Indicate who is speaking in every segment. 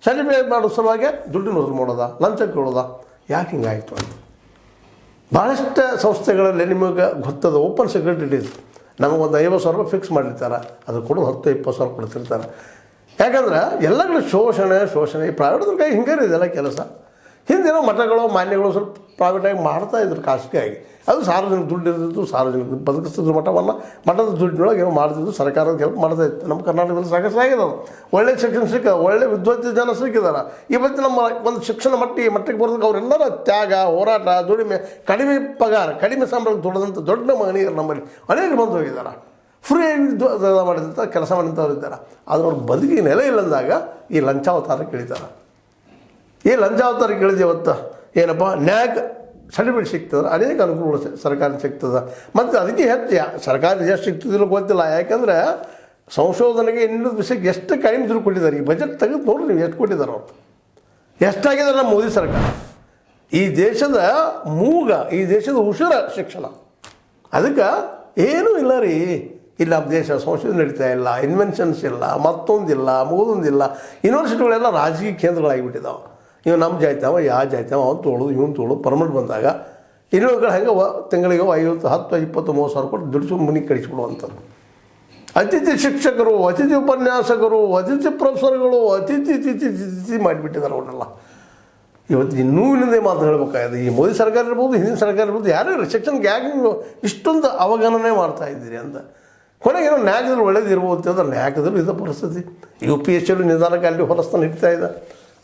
Speaker 1: Certificate ಮಾಡೋ ಸಲುವಾಗಿ ದುಡ್ಡಿನ ವಸೂಲು ಮಾಡೋದ, ಲಂಚ ಕೇಳೋದ, ಯಾಕೆ ಹಿಂಗಾಯಿತು ಅಂತ. ಭಾಳಷ್ಟು ಸಂಸ್ಥೆಗಳಲ್ಲಿ ನಿಮಗೆ ಗೊತ್ತದ, ಓಪನ್ ಸೆಕ್ರೆಟರೀಸ್ ನಮಗೊಂದು 50,000 ರೂಪಾಯಿ ಫಿಕ್ಸ್ ಮಾಡಿರ್ತಾರೆ, ಅದು ಕೂಡ 10-20,000 ಕೊಡ್ತಿರ್ತಾರೆ. ಯಾಕಂದ್ರೆ ಎಲ್ಲ ಕಡೆ ಶೋಷಣೆ ಈ ಪ್ರೈವೇಟ್ದ್ರ ಕೈ ಹಿಂಗೆ ಇದೆಲ್ಲ ಕೆಲಸ. ಹಿಂದೇನೋ ಮಠಗಳು ಮಾನ್ಯಗಳು ಸ್ವಲ್ಪ ಪ್ರೈವೇಟಾಗಿ ಮಾಡ್ತಾಯಿದ್ರು ಖಾಸಗಿಯಾಗಿ, ಅದು ಸಾರ್ವಜನಿಕ ದುಡ್ಡು ಇರ್ತಿತ್ತು, ಸಾರ್ವಜನಿಕ ಬದುಕಿಸ್ತಿದ್ರು ಮಠವನ್ನು. ಮಠದ ದುಡ್ಡಿನೊಳಗೆ ಏನೋ ಮಾಡ್ತಿದ್ದು, ಸರ್ಕಾರದ ಹೆಲ್ಪ್ ಮಾಡ್ತಾಯಿತ್ತು. ನಮ್ಮ ಕರ್ನಾಟಕದಲ್ಲಿ ಸಾಕಷ್ಟು ಆಗಿದೆ, ಒಳ್ಳೆ ಶಿಕ್ಷಣ ಸಿಕ್ಕ, ಒಳ್ಳೆ ವಿದ್ವತ್ ಜನ ಸಿಕ್ಕಿದ್ದಾರೆ. ಇವತ್ತು ನಮ್ಮ ಒಂದು ಶಿಕ್ಷಣ ಮಟ್ಟಕ್ಕೆ ಬರೋದಕ್ಕೆ ಅವರೆಲ್ಲರ ತ್ಯಾಗ, ಹೋರಾಟ, ದುಡಿಮೆ, ಕಡಿಮೆ ಪಗಾರ, ಕಡಿಮೆ ಸಂಬಳಕ್ಕೆ ದುಡಿದಂಥ ದೊಡ್ಡ ಮಹನೀಯರು ನಮ್ಮಲ್ಲಿ ಅನೇಕರು ಬಂದು ಹೋಗಿದ್ದಾರೆ. ಫ್ರೀ ಮಾಡಿದಂಥ ಕೆಲಸ ಮಾಡಿದಂಥವ್ರು ಇದ್ದಾರೆ. ಆದರೆ ಅವ್ರ ಬದುಕಿಗೆ ನೆಲೆ ಇಲ್ಲಂದಾಗ ಈ ಲಂಚಾವತಾರಕ್ಕೆ ಇಳಿತಾರೆ. ಈ ಲಂಚಾವತಾರಕ್ಕೆ ಇಳಿದು ಇವತ್ತು ಏನಪ್ಪ ನ್ಯಾಕ್ ಸರ್ಟಿಫಿಕೇಟ್ ಸಿಗ್ತದೆ, ಅನೇಕ ಅನುಕೂಲಗಳು ಸರ್ಕಾರ ಸಿಗ್ತದೆ. ಮತ್ತು ಅದಕ್ಕೆ ಹೆಚ್ಚು ಸರ್ಕಾರ ಎಷ್ಟು ಸಿಗ್ತದಿಲ್ಲ ಗೊತ್ತಿಲ್ಲ. ಯಾಕಂದರೆ ಸಂಶೋಧನೆಗೆ ಇನ್ನೊಂದು ವಿಷಯಕ್ಕೆ ಎಷ್ಟು ಕಡಿಮೆ ದುಡ್ಡು ಕೊಟ್ಟಿದ್ದಾರೆ. ಈ ಬಜೆಟ್ ತೆಗೆದು ನೋಡ್ರಿ ನೀವು ಎಷ್ಟು ಕೊಟ್ಟಿದ್ದಾರೆ ಅವ್ರು, ಎಷ್ಟಾಗಿದ್ದಾರೆ ನಮ್ಮ ಮೋದಿ ಸರ್ಕಾರ. ಈ ದೇಶದ ಮೂಗ, ಈ ದೇಶದ ಉಸಿರ ಶಿಕ್ಷಣ. ಅದಕ್ಕೆ ಏನೂ ಇಲ್ಲ ರೀ, ಇಲ್ಲ ನಮ್ಮ ದೇಶ ಸಂಶೋಧನೆ ನಡೀತಾ ಇಲ್ಲ, ಇನ್ವೆನ್ಷನ್ಸ್ ಇಲ್ಲ, ಮತ್ತೊಂದಿಲ್ಲ, ಮುಗಿದೊಂದಿಲ್ಲ. ಯೂನಿವರ್ಸಿಟಿಗಳೆಲ್ಲ ರಾಜಕೀಯ ಕೇಂದ್ರಗಳಾಗಿಬಿಟ್ಟಿದ್ದಾವೆ. ಇವು ನಮ್ಮ ಜಾಯ್ತಾವ, ಯಾವ ಜಾಯ್ತಾವ, ಅವ್ನು ತೊಗೊಳೋದು ಇವನು ತೊಗೊಳೋದು. ಪರ್ಮನೆಂಟ್ ಬಂದಾಗ ಇನ್ನೊಂದು ಹೆಂಗೆ ತಿಂಗಳಿಗೆ 50, 10, 20, 30 ಸಾವಿರ ಕೊಟ್ಟು ದುಡಿಸು ಮನೆಗೆ ಕಳಿಸ್ಬಿಡುವಂಥದ್ದು. ಅತಿಥಿ ಶಿಕ್ಷಕರು, ಅತಿಥಿ ಉಪನ್ಯಾಸಕರು, ಅತಿಥಿ ಪ್ರೊಫೆಸರ್ಗಳು ಅತಿಥಿ ಮಾಡಿಬಿಟ್ಟಿದ್ದಾರೆ ಅವನ್ನೆಲ್ಲ. ಇವತ್ತು ಇನ್ನೂ ಇನ್ನೊಂದೇ ಮಾತು ಹೇಳಬೇಕಾಗಿದೆ. ಈ ಮೋದಿ ಸರ್ಕಾರ ಇರ್ಬೋದು, ಹಿಂದಿನ ಸರ್ಕಾರ ಇರ್ಬೋದು, ಯಾರೂ ಇಲ್ಲ ಶಿಕ್ಷಣಕ್ಕೆ ಯಾಕೆ ನೀವು ಇಷ್ಟೊಂದು ಅವಗಣನೆ ಮಾಡ್ತಾಯಿದ್ದೀರಿ ಅಂತ. ಕೊನೆಗೇನೋ ನ್ಯಾಯದಲ್ಲಿ ಒಳ್ಳೇದಿರ್ಬೋದು ಅಂತಂದ್ರೆ ನ್ಯಾಯದಲ್ಲೂ ಇದ್ದ ಪರಿಸ್ಥಿತಿ. UPSC ನಿಧಾನಕ್ಕೆ ಅಲ್ಲಿ ಹೊರಸ್ತಾನೆ ಇಡ್ತಾ ಇದ್ದ.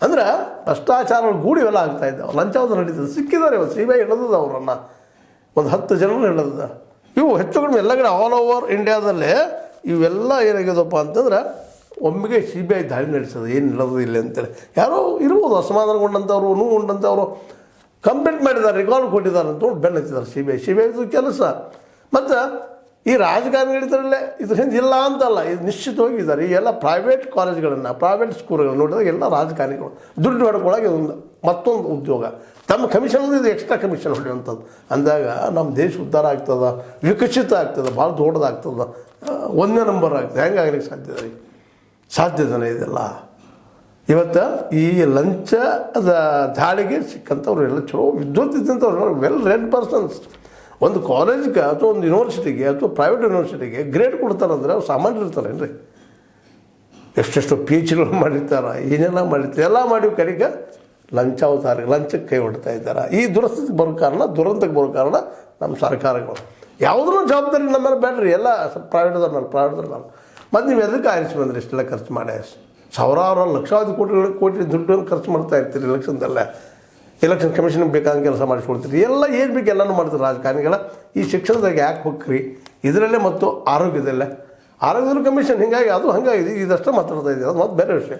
Speaker 1: ಅಂದ್ರೆ ಭ್ರಷ್ಟಾಚಾರಗಳು ಗೂಡಿ ಎಲ್ಲ ಆಗ್ತಾಯಿದ್ದಾವೆ, ಲಂಚಾವಧಿ ನಡೀತದೆ. ಸಿಕ್ಕಿದ್ದಾರೆ ಇವತ್ತು CBI ಹಿಡಿದದ ಅವರನ್ನು, ಒಂದು 10 ಜನರನ್ನು ಹಿಡಿದ. ಇವು ಹೆಚ್ಚು ಕಡಿಮೆ ಎಲ್ಲ ಕಡೆ ಆಲ್ ಓವರ್ ಇಂಡಿಯಾದಲ್ಲೇ ಇವೆಲ್ಲ ಏನಾಗ್ಯದಪ್ಪ ಅಂತಂದ್ರೆ ಒಮ್ಮೆಗೆ CBI ದಾಳಿ ನಡೆಸೋದು, ಏನು ನಡೆದು ಇಲ್ಲ ಅಂತೇಳಿ. ಯಾರೋ ಇರ್ಬೋದು ಅಸಮಾಧಾನಗೊಂಡಂಥವ್ರು, ನೋವುಗೊಂಡಂಥವ್ರು ಕಂಪ್ಲೇಂಟ್ ಮಾಡಿದ್ದಾರೆ, ರಿಕಾರ್ಡ್ ಕೊಟ್ಟಿದ್ದಾರೆ ಅಂತ ನೋಡಿ ಬೆನ್ನ ಹಚ್ಚಿದ್ದಾರೆ CBI ಕೆಲಸ. ಮತ್ತು ಈ ರಾಜಕಾರಣಿಗಳಿದ್ದಾರಲ್ಲೇ ಇದ್ರ ಹಿಂದೆ ಇಲ್ಲ ಅಂತಲ್ಲ, ಇದು ನಿಶ್ಚಿತವಾಗಿ ಇದ್ದಾರೆ. ಈ ಎಲ್ಲ ಪ್ರೈವೇಟ್ ಕಾಲೇಜ್ಗಳನ್ನು, ಪ್ರೈವೇಟ್ ಸ್ಕೂಲ್ಗಳನ್ನು ನೋಡಿದಾಗ ಎಲ್ಲ ರಾಜಕಾರಣಿಗಳು ದುಡ್ಡು ಹೊಡ್ಕೊಳ್ಳೋಕೆ ಒಂದು ಮತ್ತೊಂದು ಉದ್ಯೋಗ, ತಮ್ಮ ಕಮಿಷನ್ ಇದು ಎಕ್ಸ್ಟ್ರಾ ಕಮಿಷನ್ ಹೊಡೆಯುವಂಥದ್ದು. ಅಂದಾಗ ನಮ್ಮ ದೇಶ ಉದ್ಧಾರ ಆಗ್ತದೆ, ವಿಕಸಿತ ಆಗ್ತದೆ, ಭಾಳ ದೊಡ್ಡದಾಗ್ತದೆ, 1ನೇ ನಂಬರ್ ಆಗ್ತದೆ. ಹೆಂಗಾಗ್ಲಿಕ್ಕೆ ಸಾಧ್ಯತೆನೇ ಇದೆಲ್ಲ. ಇವತ್ತು ಈ ಲಂಚದ ದಾಳಿಗೆ ಸಿಕ್ಕಂಥವ್ರು ಎಲ್ಲ ಚಲೋ ವಿದ್ವತ್ ಇದ್ದಂಥವ್ರು, ವೆಲ್ ರೆಡ್ ಪರ್ಸನ್ಸ್. ಒಂದು ಕಾಲೇಜ್ಗೆ ಅಥವಾ ಒಂದು ಯೂನಿವರ್ಸಿಟಿಗೆ ಅಥವಾ ಪ್ರೈವೇಟ್ ಯೂನಿವರ್ಸಿಟಿಗೆ ಗ್ರೇಡ್ ಕೊಡ್ತಾರಂದ್ರೆ ಅವ್ರು ಸಾಮಾನ್ಯ ಇರ್ತಾರೇನ್ರಿ. ಎಷ್ಟೆಷ್ಟು PhDಗಳು ಮಾಡಿರ್ತಾರೆ, ಏನೆಲ್ಲ ಮಾಡಿರ್ತಾರೆ, ಎಲ್ಲ ಮಾಡಿ ಕಡೆಗೆ ಲಂಚಕ್ಕೆ ಕೈ ಹೊಡ್ತಾ ಇದ್ದಾರೆ. ಈ ದುರಸ್ಥಿತಿಗೆ ಬರೋ ಕಾರಣ, ದುರಂತಕ್ಕೆ ಬರೋ ಕಾರಣ ನಮ್ಮ ಸರ್ಕಾರಗಳು. ಯಾವುದೂ ಜವಾಬ್ದಾರಿ ನಮ್ಮ ಮೇಲೆ ಬೇಡ್ರಿ, ಎಲ್ಲ ಪ್ರೈವೇಟ್ದ್ರ ಮೇಲೆ. ಮತ್ತು ನೀವು ಎದಕ್ಕೆ ಆರಿಸಿ ಬಂದರೆ ಇಷ್ಟೆಲ್ಲ ಖರ್ಚು ಮಾಡಿ ಸಾವಿರಾರು ಲಕ್ಷಾವಧಿ ಕೋಟಿ ದುಡ್ಡನ್ನು ಖರ್ಚು ಮಾಡ್ತಾ ಇರ್ತೀರಿ ಎಲೆಕ್ಷನ್ದಲ್ಲೇ. ಎಲೆಕ್ಷನ್ ಕಮಿಷನ್ಗೆ ಬೇಕಾದ ಕೆಲಸ ಮಾಡಿಸ್ಕೊಡ್ತೀರಿ, ಎಲ್ಲ ಏನು ಬೇಕು ಎಲ್ಲನೂ ಮಾಡ್ತೀರಿ ರಾಜಕಾರಣಿಗಳ. ಈ ಶಿಕ್ಷಣದಾಗ ಯಾಕೆ ಹೋಗ್ರಿ ಇದರಲ್ಲೇ ಮತ್ತು ಆರೋಗ್ಯದಲ್ಲೇ ಕಮಿಷನ್ ಹಿಂಗಾಗಿ ಅದು ಹಂಗಾಗಿದೆ. ಇದಷ್ಟೇ ಮಾತಾಡ್ತಾ ಇದ್ದೀವಿ, ಅದು ಮತ್ತು ಬೇರೆ ವಿಷಯ.